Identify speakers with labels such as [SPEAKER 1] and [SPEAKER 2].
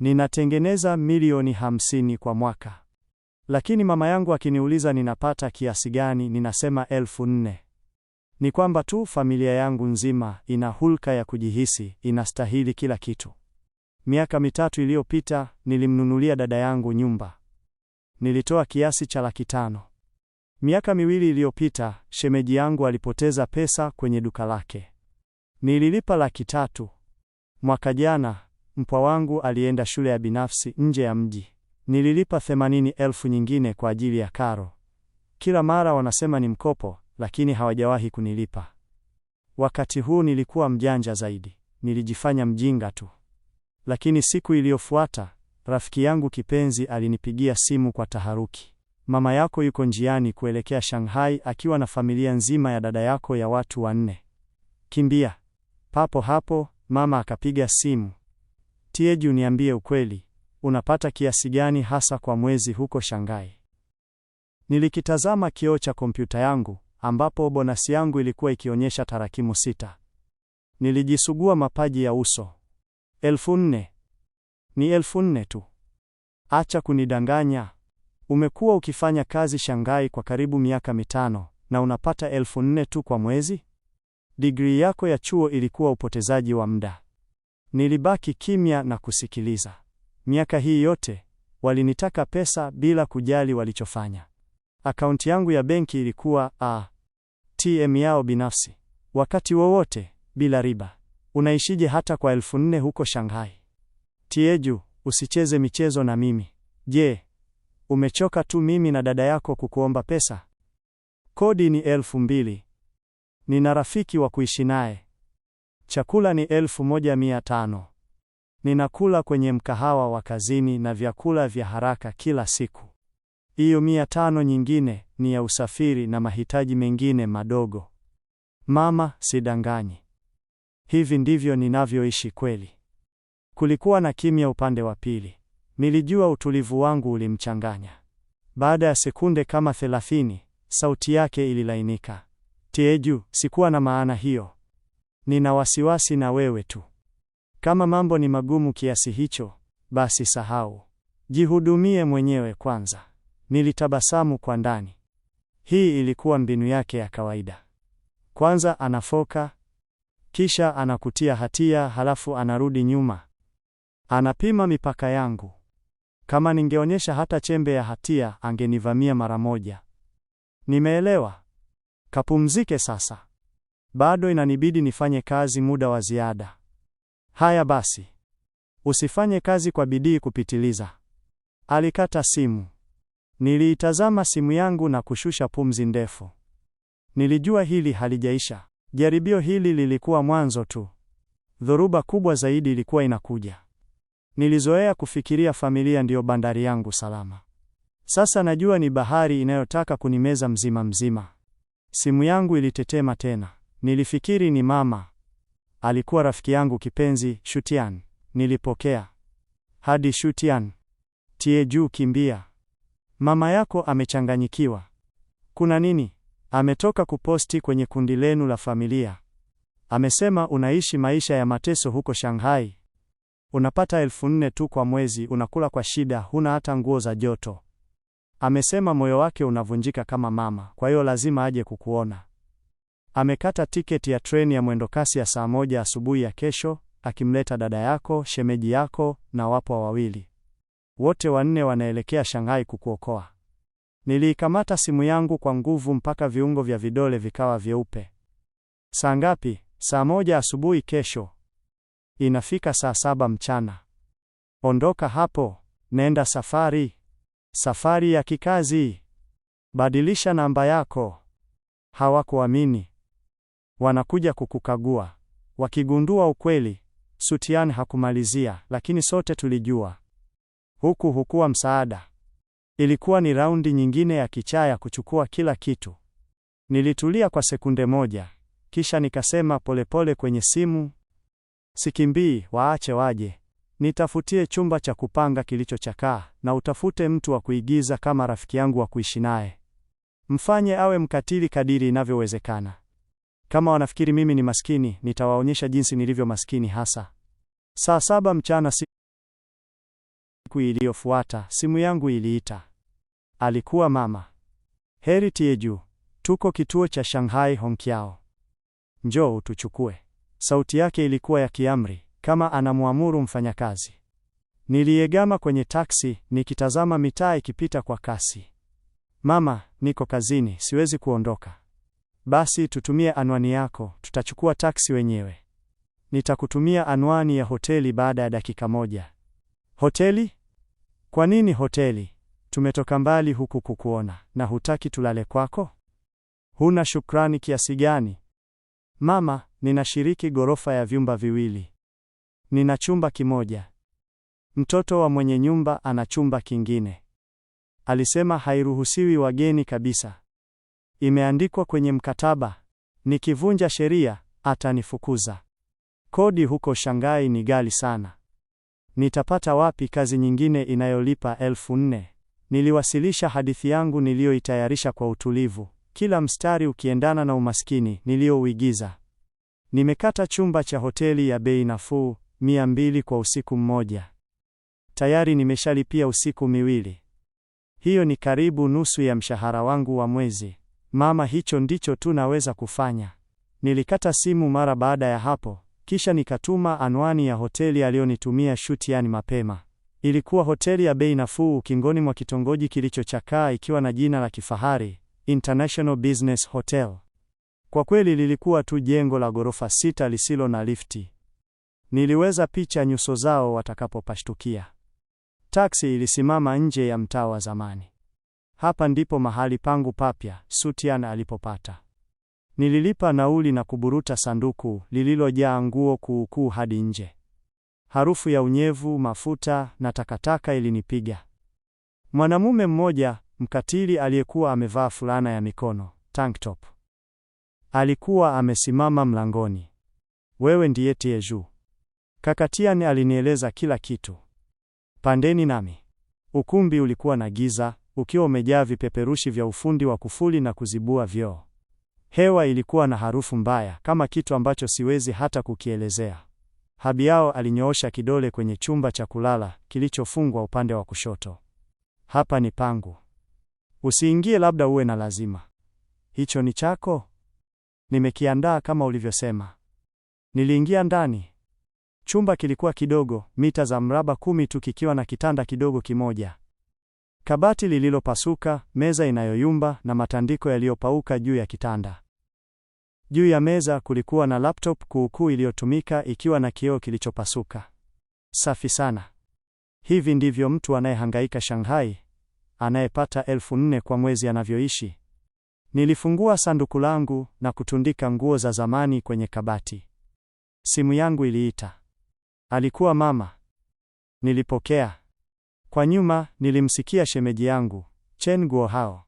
[SPEAKER 1] Ninatengeneza milioni 50 kwa mwaka. Lakini mama yangu akiniuliza ninapata kiasi gani, ninasema 4,000. Ni kwamba tu familia yangu nzima ina hulka ya kujihisi inastahili kila kitu. Miaka 3 iliyopita nilimnunulia dada yangu nyumba. Nilitoa kiasi cha 500,000. Miaka 2 iliyopita shemeji yangu alipoteza pesa kwenye duka lake. Nililipa 300,000. Mwaka jana mpwa wangu alienda shule ya binafsi nje ya mji. Nililipa 80,000 nyingine kwa ajili ya karo. Kila mara wanasema ni mkopo, lakini hawajawahi kunilipa. Wakati huu nilikuwa mjanja zaidi. Nilijifanya mjinga tu. Lakini siku iliyofuata, rafiki yangu kipenzi alinipigia simu kwa taharuki. Mama yako yuko njiani kuelekea Shanghai akiwa na familia nzima ya dada yako ya watu 4. Kimbia. Papo hapo, mama akapiga simu. Tieju, niambie ukweli. Unapata kiasi gani hasa kwa mwezi huko Shanghai? Nilikitazama kioo cha kompyuta yangu, ambapo bonasi yangu ilikuwa ikionyesha tarakimu 6. Nilijisugua mapaji ya uso. 4,000. Ni 4,000 tu. Acha kunidanganya. Umekuwa ukifanya kazi Shanghai kwa karibu miaka 5 na unapata 4,000 tu kwa mwezi? Degree yako ya chuo ilikuwa upotezaji wa muda. Nilibaki kimya na kusikiliza. Miaka hii yote walinitaka pesa bila kujali walichofanya. Akaunti yangu ya benki ilikuwa ATM yao binafsi. Wakati wowote bila riba. Unaishije hata kwa 4,000 huko Shanghai? Tieju, usicheze michezo na mimi. Je, umechoka tu mimi na dada yako kukuomba pesa? Kodi ni 2,000. Nina rafiki wa kuishi naye. Chakula ni 1,500. Ninakula kwenye mkahawa wa kazini na vyakula vya haraka kila siku. Hiyo 500 nyingine ni ya usafiri na mahitaji mengine madogo. Mama, sidanganyi. Hivi ndivyo ninavyoishi kweli. Kulikuwa na kimya upande wa pili. Nilijua utulivu wangu ulimchanganya. Baada ya sekunde kama 30, sauti yake ililainika. Tieju, sikuwa na maana hiyo. Nina wasiwasi na wewe tu. Kama mambo ni magumu kiasi hicho, basi sahau. Jihudumie mwenyewe kwanza. Nilitabasamu kwa ndani. Hii ilikuwa mbinu yake ya kawaida. Kwanza anafoka, kisha anakutia hatia, halafu anarudi nyuma. Anapima mipaka yangu. Kama ningeonyesha hata chembe ya hatia, angenivamia mara moja. Nimeelewa. Kapumzike sasa. Bado inanibidi nifanye kazi muda wa ziada. Haya basi. Usifanye kazi kwa bidii kupitiliza. Alikata simu. Niliitazama simu yangu na kushusha pumzi ndefu. Nilijua hili halijaisha. Jaribio hili lilikuwa mwanzo tu. Dhoruba kubwa zaidi ilikuwa inakuja. Nilizoea kufikiria familia ndiyo bandari yangu salama. Sasa najua ni bahari inayotaka kunimeza mzima mzima. Simu yangu ilitetema tena. Nilifikiri ni mama. Alikuwa rafiki yangu kipenzi, Shutian. Nilipokea. Hadi Shutian. Tieju, kimbia. Mama yako amechanganyikiwa. Kuna nini? Ametoka kuposti kwenye kundi lenu la familia. Amesema unaishi maisha ya mateso huko Shanghai. Unapata 4,000 tu kwa mwezi, unakula kwa shida, huna hata nguo za joto. Amesema moyo wake unavunjika kama mama, kwa hiyo lazima aje kukuona. Amekata tiketi ya treni ya mwendokasi ya saa 1 asubuhi ya kesho, akimleta dada yako, shemeji yako na wapwa 2. Wote 4 wanaelekea Shanghai kukuokoa. Niliikamata simu yangu kwa nguvu mpaka viungo vya vidole vikawa vyeupe. Saa ngapi? Saa 1 asubuhi kesho. Inafika saa 7 mchana. Ondoka hapo, nenda safari. Safari ya kikazi. Badilisha namba yako. Hawakuamini. Wanakuja kukukagua. Wakigundua ukweli, Sutian hakumalizia, lakini sote tulijua. Hukuwa msaada. Ilikuwa ni raundi nyingine ya kichaa ya kuchukua kila kitu. Nilitulia kwa sekunde moja, kisha nikasema polepole kwenye simu, sikimbii, waache waje. Nitafutie chumba cha kupanga kilichochakaa na utafute mtu wa kuigiza kama rafiki yangu wa kuishi naye. Mfanye awe mkatili kadiri inavyowezekana. Kama wanafikiri mimi ni maskini, nitawaonyesha jinsi nilivyo maskini hasa. Saa 7 mchana Siku iliyofuata, simu yangu iliita. Alikuwa mama. Heri Tieju, tuko kituo cha Shanghai Hongqiao. Njoo utuchukue. Sauti yake ilikuwa ya kiamri, kama anamwamuru mfanyakazi. Niliegama kwenye taksi, nikitazama mitaa ikipita kwa kasi. Mama, niko kazini, siwezi kuondoka. Basi tutumie anwani yako, tutachukua taksi wenyewe. Nitakutumia anwani ya hoteli baada ya dakika moja. Hoteli? Kwa nini hoteli? Tumetoka mbali huku kukuona, na hutaki tulale kwako? Huna shukrani kiasi gani? Mama, ninashiriki ghorofa ya vyumba viwili. Nina chumba kimoja. Mtoto wa mwenye nyumba ana chumba kingine. Alisema hairuhusiwi wageni kabisa. Imeandikwa kwenye mkataba. Nikivunja sheria, atanifukuza. Kodi huko Shanghai ni ghali sana. Nitapata wapi kazi nyingine inayolipa 4,000? Niliwasilisha hadithi yangu niliyoitayarisha kwa utulivu, kila mstari ukiendana na umaskini niliouigiza. Nimekata chumba cha hoteli ya bei nafuu, 200 kwa usiku mmoja. Tayari nimeshalipia usiku miwili. Hiyo ni karibu nusu ya mshahara wangu wa mwezi. Mama, hicho ndicho tu naweza kufanya. Nilikata simu mara baada ya hapo, kisha nikatuma anwani ya hoteli aliyonitumia Shutian mapema. Ilikuwa hoteli ya bei nafuu ukingoni mwa kitongoji kilichochakaa, ikiwa na jina la kifahari, International Business Hotel. Kwa kweli lilikuwa tu jengo la ghorofa 6 lisilo na lifti. Niliweza picha nyuso zao watakapopashtukia. Taksi ilisimama nje ya mtaa wa zamani. Hapa ndipo mahali pangu papya, Shutian alipopata. Nililipa nauli na kuburuta sanduku lililojaa nguo kuukuu hadi nje. Harufu ya unyevu, mafuta na takataka ilinipiga. Mwanamume mmoja, mkatili aliyekuwa amevaa fulana ya mikono, tank top, alikuwa amesimama mlangoni. Wewe ndiye Tieju? Kaka Tian alinieleza kila kitu. Pandeni nami. Ukumbi ulikuwa na giza, ukiwa umejaa vipeperushi vya ufundi wa kufuli na kuzibua vyoo. Hewa ilikuwa na harufu mbaya, kama kitu ambacho siwezi hata kukielezea. Habiao alinyoosha kidole kwenye chumba cha kulala kilichofungwa upande wa kushoto. Hapa ni pangu. Usiingie, labda uwe na lazima. Hicho ni chako? Nimekiandaa kama ulivyosema. Niliingia ndani. Chumba kilikuwa kidogo, mita za mraba 10 tu, kikiwa na kitanda kidogo kimoja, kabati lililopasuka, meza inayoyumba na matandiko yaliyopauka juu ya kitanda. Juu ya meza kulikuwa na laptop kuukuu iliyotumika, ikiwa na kioo kilichopasuka. Safi sana. Hivi ndivyo mtu anayehangaika Shanghai, anayepata 4,000 kwa mwezi anavyoishi. Nilifungua sanduku langu na kutundika nguo za zamani kwenye kabati. Simu yangu iliita. Alikuwa mama. Nilipokea. Kwa nyuma nilimsikia shemeji yangu, Chen Guohao.